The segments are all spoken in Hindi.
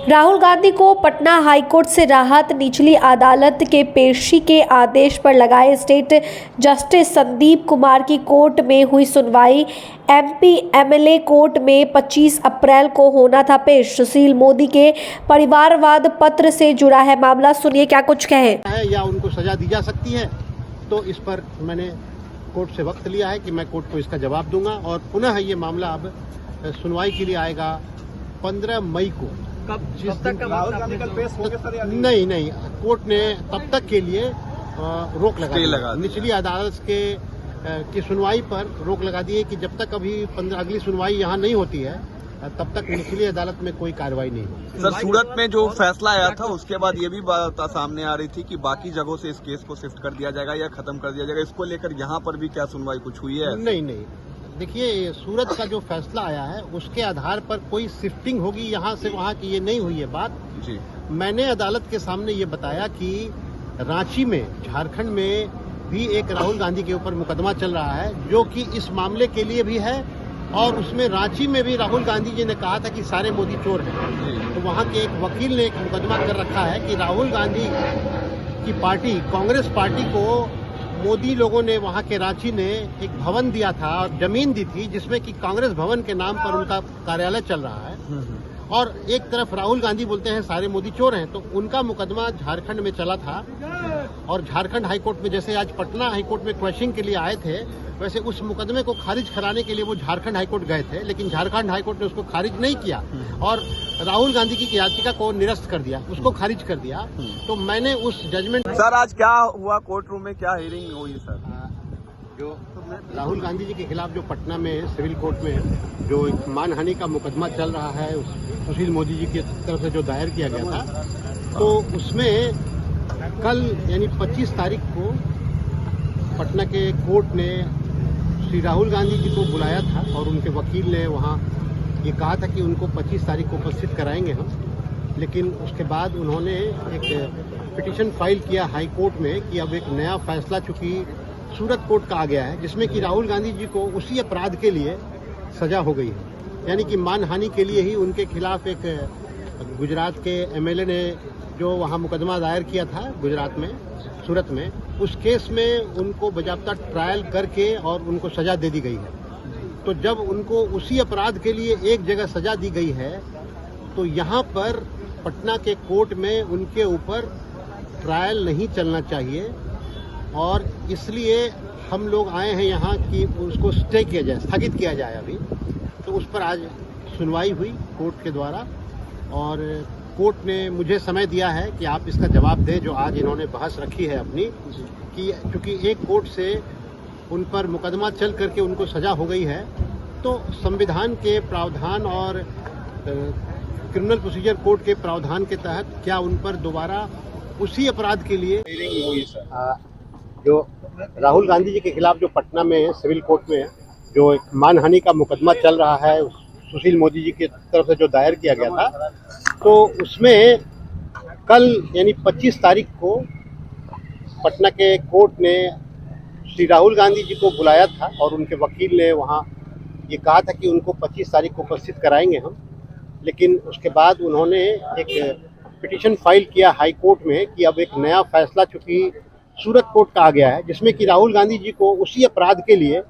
राहुल गांधी को पटना हाईकोर्ट से राहत। निचली अदालत के पेशी के आदेश पर लगाए स्टेट जस्टिस संदीप कुमार की कोर्ट में हुई सुनवाई। एमपी एमएलए कोर्ट में 25 अप्रैल को होना था पेश। सुशील मोदी के परिवारवाद पत्र से जुड़ा है मामला, सुनिए क्या कुछ कहे है या उनको सजा दी जा सकती है। तो इस पर मैंने कोर्ट से वक्त लिया है कि मैं कोर्ट को इसका जवाब दूंगा और पुनः ये मामला अब सुनवाई के लिए आएगा 15 मई को। कब तक राहुल गांधी कल पेश होंगे सर? नहीं, कोर्ट ने तब तक के लिए रोक लगा दी। निचली अदालत की सुनवाई पर रोक लगा दी है कि जब तक अभी अगली सुनवाई यहाँ नहीं होती है तब तक निचली अदालत में कोई कार्रवाई नहीं होगी। सर, सूरत में जो फैसला आया था उसके बाद ये भी बात सामने आ रही थी कि बाकी जगहों से इस केस को शिफ्ट कर दिया जाएगा या खत्म कर दिया जाएगा। इसको लेकर यहाँ पर भी क्या सुनवाई कुछ हुई है? नहीं, देखिए, सूरत का जो फैसला आया है उसके आधार पर कोई शिफ्टिंग होगी यहाँ से वहाँ की, ये नहीं हुई है बात जी। मैंने अदालत के सामने ये बताया कि रांची में, झारखंड में भी एक राहुल गांधी के ऊपर मुकदमा चल रहा है जो कि इस मामले के लिए भी है और उसमें रांची में भी राहुल गांधी जी ने कहा था कि सारे मोदी चोर हैं। तो वहाँ के एक वकील ने एक मुकदमा कर रखा है कि राहुल गांधी की पार्टी, कांग्रेस पार्टी को मोदी लोगों ने, वहाँ के रांची ने एक भवन दिया था और जमीन दी थी जिसमें कि कांग्रेस भवन के नाम पर उनका कार्यालय चल रहा है और एक तरफ राहुल गांधी बोलते हैं सारे मोदी चोर हैं। तो उनका मुकदमा झारखंड में चला था और झारखंड हाईकोर्ट में, जैसे आज पटना हाईकोर्ट में क्वेश्चन के लिए आए थे, वैसे उस मुकदमे को खारिज कराने के लिए वो झारखंड हाईकोर्ट गए थे, लेकिन झारखंड हाईकोर्ट ने उसको खारिज नहीं किया और राहुल गांधी की याचिका को निरस्त कर दिया, उसको खारिज कर दिया। तो मैंने उस जजमेंट। सर, आज क्या हुआ कोर्ट रूम में, क्या हियरिंग हुई सर? जो राहुल गांधी जी के खिलाफ जो पटना में सिविल कोर्ट में जो एक मानहानि का मुकदमा चल रहा है, सुशील मोदी जी की तरफ से जो दायर किया गया था, तो उसमें कल यानी 25 तारीख को पटना के कोर्ट ने श्री राहुल गांधी जी को बुलाया था और उनके वकील ने वहाँ ये कहा था कि उनको 25 तारीख को उपस्थित कराएंगे हम। लेकिन उसके बाद उन्होंने एक पिटीशन फाइल किया हाई कोर्ट में कि अब एक नया फैसला चूंकि सूरत कोर्ट का आ गया है जिसमें कि राहुल गांधी जी को उसी अपराध के लिए सजा हो गई है, यानी कि मानहानि के लिए ही उनके खिलाफ एक गुजरात के एमएलए ने जो वहाँ मुकदमा दायर किया था गुजरात में, सूरत में, उस केस में उनको बाकायदा ट्रायल करके और उनको सजा दे दी गई है। तो जब उनको उसी अपराध के लिए एक जगह सजा दी गई है तो यहाँ पर पटना के कोर्ट में उनके ऊपर ट्रायल नहीं चलना चाहिए और इसलिए हम लोग आए हैं यहाँ कि उसको स्टे किया जाए, स्थगित किया जाए अभी। तो उस पर आज सुनवाई हुई कोर्ट के द्वारा और कोर्ट ने मुझे समय दिया है कि आप इसका जवाब दें जो आज इन्होंने बहस रखी है अपनी, कि चूंकि एक कोर्ट से उन पर मुकदमा चल करके उनको सजा हो गई है तो संविधान के प्रावधान और क्रिमिनल प्रोसीजर कोड के प्रावधान के तहत क्या उन पर दोबारा उसी अपराध के लिए जो राहुल गांधी जी के खिलाफ जो पटना में सिविल कोर्ट में जो एक मानहानि का मुकदमा चल रहा है सुशील मोदी जी की तरफ से जो दायर किया गया था, तो उसमें कल यानी 25 तारीख को पटना के कोर्ट ने श्री राहुल गांधी जी को बुलाया था और उनके वकील ने वहाँ ये कहा था कि उनको 25 तारीख को उपस्थित कराएंगे हम। लेकिन उसके बाद उन्होंने एक पिटीशन फाइल किया हाई कोर्ट में कि अब एक नया फैसला चूंकि सूरत कोर्ट का आ गया है जिसमें कि राहुल गांधी जी को उसी अपराध के लिए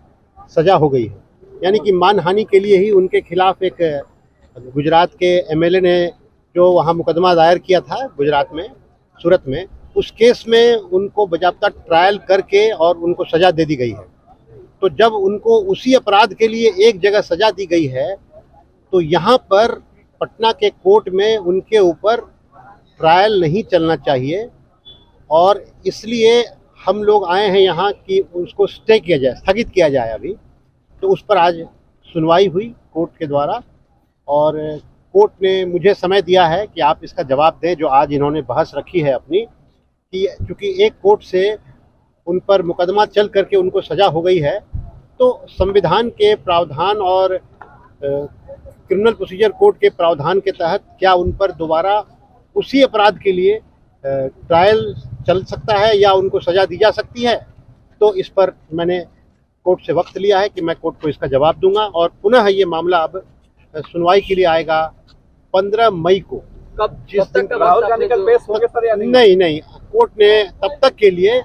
सजा हो गई है, यानी कि मानहानि के लिए ही उनके खिलाफ एक गुजरात के एमएलए ने जो वहाँ मुकदमा दायर किया था गुजरात में, सूरत में, उस केस में उनको बाकायदा ट्रायल करके और उनको सजा दे दी गई है। तो जब उनको उसी अपराध के लिए एक जगह सजा दी गई है तो यहाँ पर पटना के कोर्ट में उनके ऊपर ट्रायल नहीं चलना चाहिए और इसलिए हम लोग आए हैं यहाँ कि उसको स्टे किया जाए, स्थगित किया जाए अभी। तो उस पर आज सुनवाई हुई कोर्ट के द्वारा और कोर्ट ने मुझे समय दिया है कि आप इसका जवाब दें जो आज इन्होंने बहस रखी है अपनी, कि चूंकि एक कोर्ट से उन पर मुकदमा चल करके उनको सजा हो गई है तो संविधान के प्रावधान और क्रिमिनल प्रोसीजर कोड के प्रावधान के तहत क्या उन पर दोबारा उसी अपराध के लिए ट्रायल चल सकता है या उनको सजा दी जा सकती है। तो इस पर मैंने कोर्ट से वक्त लिया है कि मैं कोर्ट को इसका जवाब दूंगा और पुनः ये मामला अब सुनवाई के लिए आएगा 15 मई को। कब जिस दिन राहुल गांधी कल पेश होंगे सर या नहीं नहीं, कोर्ट ने तब तक के लिए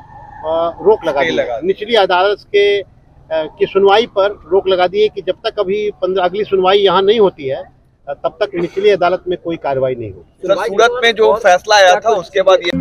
रोक लगा दी है। निचली अदालत की सुनवाई पर रोक लगा दी है कि जब तक अभी अगली सुनवाई यहाँ नहीं होती है तब तक निचली अदालत में कोई कार्रवाई नहीं होगी। सूरत में जो फैसला आया था उसके बाद ये